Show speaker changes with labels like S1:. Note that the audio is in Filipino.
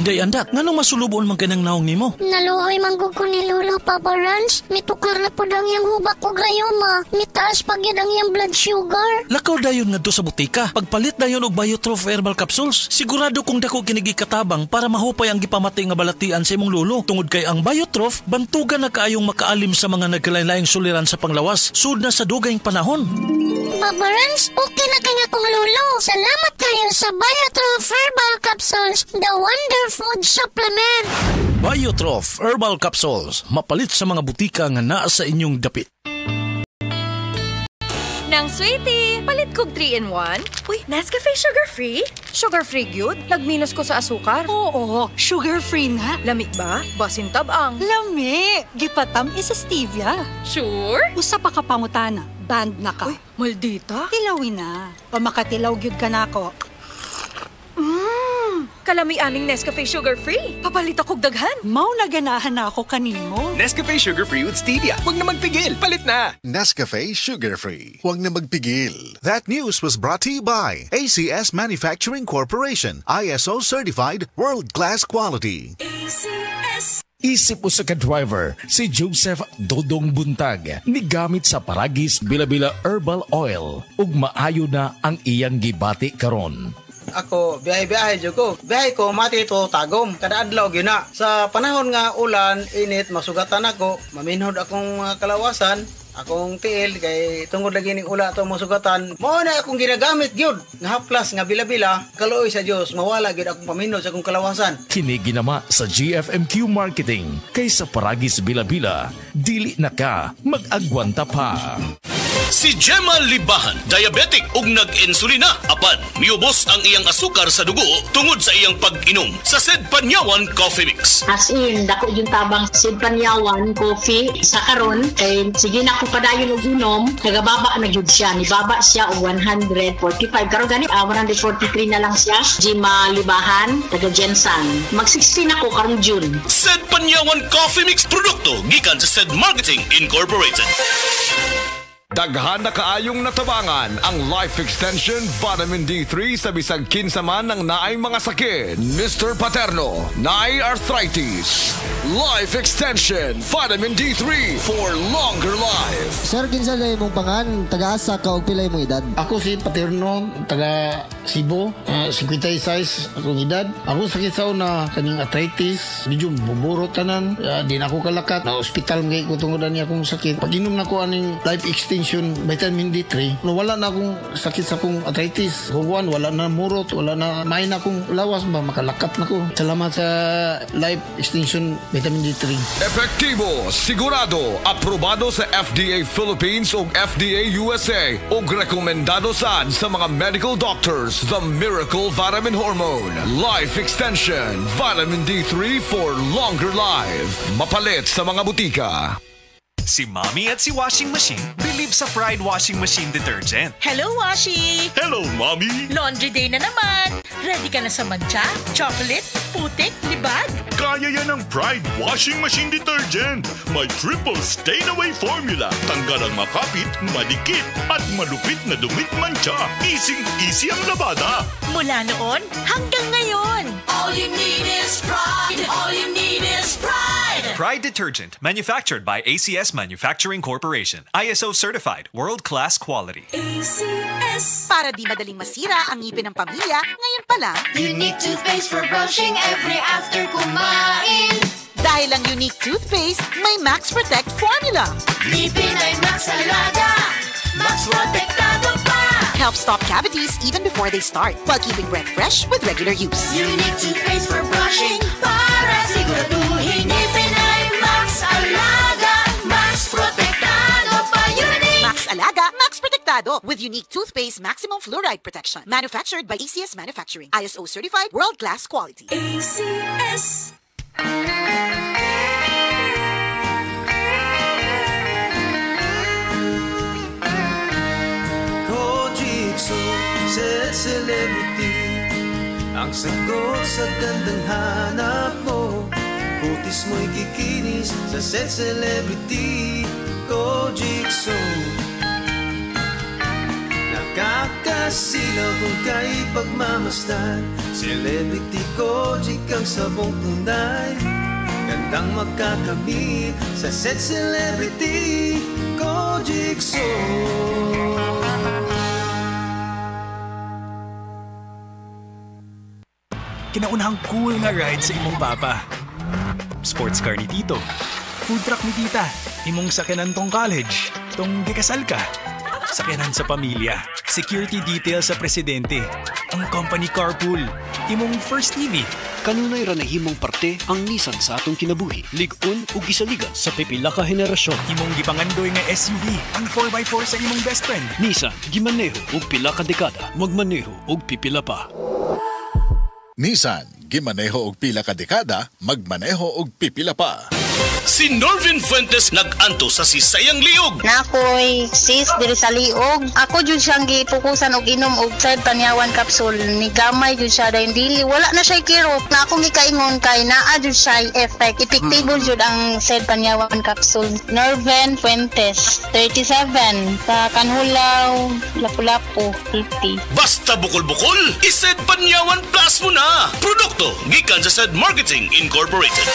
S1: Day andak, ngano masulubon man kanang naong nimo?
S2: Naluoy manggug ko ni Lolo, Papa Rans. Mitukar na po ang iyang hubak ko grayoma. Mitaas pag yan ang iyang blood sugar.
S1: Lakaw dayon nga sa butika. Pagpalit dayon og Biotrof Herbal Capsules, sigurado kung dako kinigi katabang para mahupay ang gipamatay nga balatian sa imong lolo. Tungod kay ang Biotrof, bantugan na kaayong makaalim sa mga nagkalain-laing suliran sa panglawas, sud na sa dugayng panahon.
S2: Papa Rans, okay na kaya kong lolo. Salamat kayo sa Biotrof Herbal Capsules, the Wonder Food Supplement.
S1: Biotrof Herbal Capsules, mapalit sa mga butika nga naa sa inyong dapit.
S3: Nang sweetie, palit kog 3-in-1. Uy, Nescafe sugar-free? Sugar-free gyud? Nagminus ko sa asukar.
S4: Oo, sugar-free na.
S3: Lamig ba? Basin tabang.
S4: Lami, gipatam isa stevia.
S3: Sure?
S4: Usa pa ka pangutana, band na ka.
S3: Uy, maldita.
S4: Tilawin na. Pamakatilaw gyud ka na ako.
S3: Kalami-aning Nescafe sugar-free. Papalit akog daghan.
S4: Mao na ganahan na ako kanimo.
S5: Nescafe sugar-free with stevia. Huwag na magpigil. Palit na.
S6: Nescafe sugar-free. Huwag na magpigil. That news was brought to you by ACS Manufacturing Corporation. ISO certified world-class quality.
S3: ACS.
S7: Isip usa ka driver, si Joseph Dodong Buntag, nigamit sa Paragis Bila-Bila Herbal Oil ug maayo na ang iyang gibati karon.
S8: Ako, biyahe-biyahe dyan ko. Biyahe ko, mati ito tagom. Kada adlaw gina. Sa panahon nga ulan, init, masugatan ako. Maminhod akong kalawasan. Akong tiil, kay tungod lagi ning ula itong masugatan. Mao na akong ginagamit gyud nga haplas nga bila-bila. Kaluoy sa Dios, mawala gyud akong paminhod sa akong kalawasan.
S7: Kini ginama sa GFMQ Marketing. Kay sa Paragis Bila-Bila, dili na ka mag-agwanta pa.
S9: Si Gemma Libahan, diabetic ug nag-insulina. Apan, miubos ang iyang asukar sa dugo tungod sa iyang pag-inom sa Sed Panyawan Coffee Mix.
S10: As in, dako yung tabang Sed Panyawan Coffee sa karon kay sige na ko padayon og inom, nagababa na gyud siya. Nibaba siya og 145. Karon gani 143 na lang siya. Gemma Libahan, taga Jensan. Mag-16 ako karong June.
S9: Sed Panyawan Coffee Mix produkto gikan sa Sed Marketing Incorporated.
S5: Daghan na kaayong natabangan ang Life Extension Vitamin D3 sa bisag kinsa man ng naay mga sakit. Mr. Paterno, naay arthritis. Life Extension Vitamin D3 for longer life.
S11: Sir, kinsa na imong pangan? Taga-asa ka o pilay mong edad?
S12: Ako si Paterno, taga Cebu, 56 akong edad. Ako sakit sa una kaning arthritis, medyo buburo tanan, di na ako kalakat. Na hospital ngay ko tungodan niya akong sakit. Pag-inom na ko aning Life Extension Vitamin D3, no, wala na akong sakit sa akong arthritis. Huwan, wala na murot, wala na may na akong lawas ba, makalakat na ko. Salamat sa Life Extension Vitamin D3.
S5: Epektibo, sigurado, aprobado sa FDA Philippines ug FDA USA ug rekomendado sad sa mga medical doctors. The Miracle Vitamin Hormone. Life Extension Vitamin D3 for longer life. Mapalit sa mga butika.
S13: Si Mommy at si Washing Machine believe sa Pride Washing Machine Detergent.
S14: Hello, Washi!
S13: Hello, Mommy!
S14: Laundry day na naman! Ready ka na sa mancha, chocolate, putik, libag?
S13: Kaya yan ang Pride Washing Machine Detergent. May triple stain-away formula. Tanggal ang makapit, madikit, at malupit na dumit mancha. Easy ang labada.
S14: Mula noon hanggang ngayon.
S15: All you need is pride. All you need is pride.
S13: Pride Detergent, manufactured by ACS Manufacturing Corporation. ISO certified, world-class quality.
S14: ACS. Para di madaling masira ang ngipin ng pamilya, ngayon pa lang.
S15: Unique toothpaste for brushing every after kumain.
S14: Dahil ang unique toothpaste, may Max Protect formula.
S15: Ngipin ay Max Alaga. Max Protectado pa.
S14: Helps stop cavities even before they start, while keeping breath fresh with regular use.
S15: Unique toothpaste for brushing para siguraduhin ngipin ay Max Alaga. Max Protectado pa. Unique.
S14: Max Alaga, Max Protectado with unique toothpaste maximum fluoride protection. Manufactured by ACS Manufacturing. ISO certified, world-class quality.
S15: ACS.
S16: Kojitsu, celebrity. Ang sagot sa gandang hanap mo. Kutis mo'y kikinis sa celebrity. Kojitsu. Kakasilaw kung kay pagmamasdan. Celebrity Kojic ang sabong tunay. Gandang magkakamit sa set Celebrity Kojic Soul.
S17: Kinaunahang cool nga ride sa imong papa. Sports car ni Tito. Food truck ni Tita. Imong sakyanan tong college. Tong gikasal ka. Sakyanan sa pamilya. Security detail sa presidente. Ang company carpool. Imong first TV.
S18: Kanunay ra nahimong parte ang Nissan sa atong kinabuhi. Lig-on ug gisaligan sa pipila ka henerasyon.
S17: Imong gipangandoy nga SUV. Ang 4x4 sa imong best friend.
S18: Nissan, gimaneho ug pila ka dekada. Magmaneho ug pipila pa.
S6: Nissan, gimaneho og pila ka dekada, magmaneho og pipila pa.
S9: Si Norvin Fuentes nag-anto sa sisayang liog.
S19: Nakoy sis diri sa liog. Ako jud siyang gipukusan og inom og Sed Panyawan capsule. Ni gamay jud siya dahil dili wala na siya kirot. Na akong gikaingon kay naa jud siya effect. Epektibo jud ang Sed Panyawan capsule. Norvin Fuentes, 37, sa Kanhulaw, Lapu-Lapu, City.
S9: Basta bukol-bukol, i-Sed Panyawan Plus mo na. Produkto gikan sa Sed Marketing Incorporated.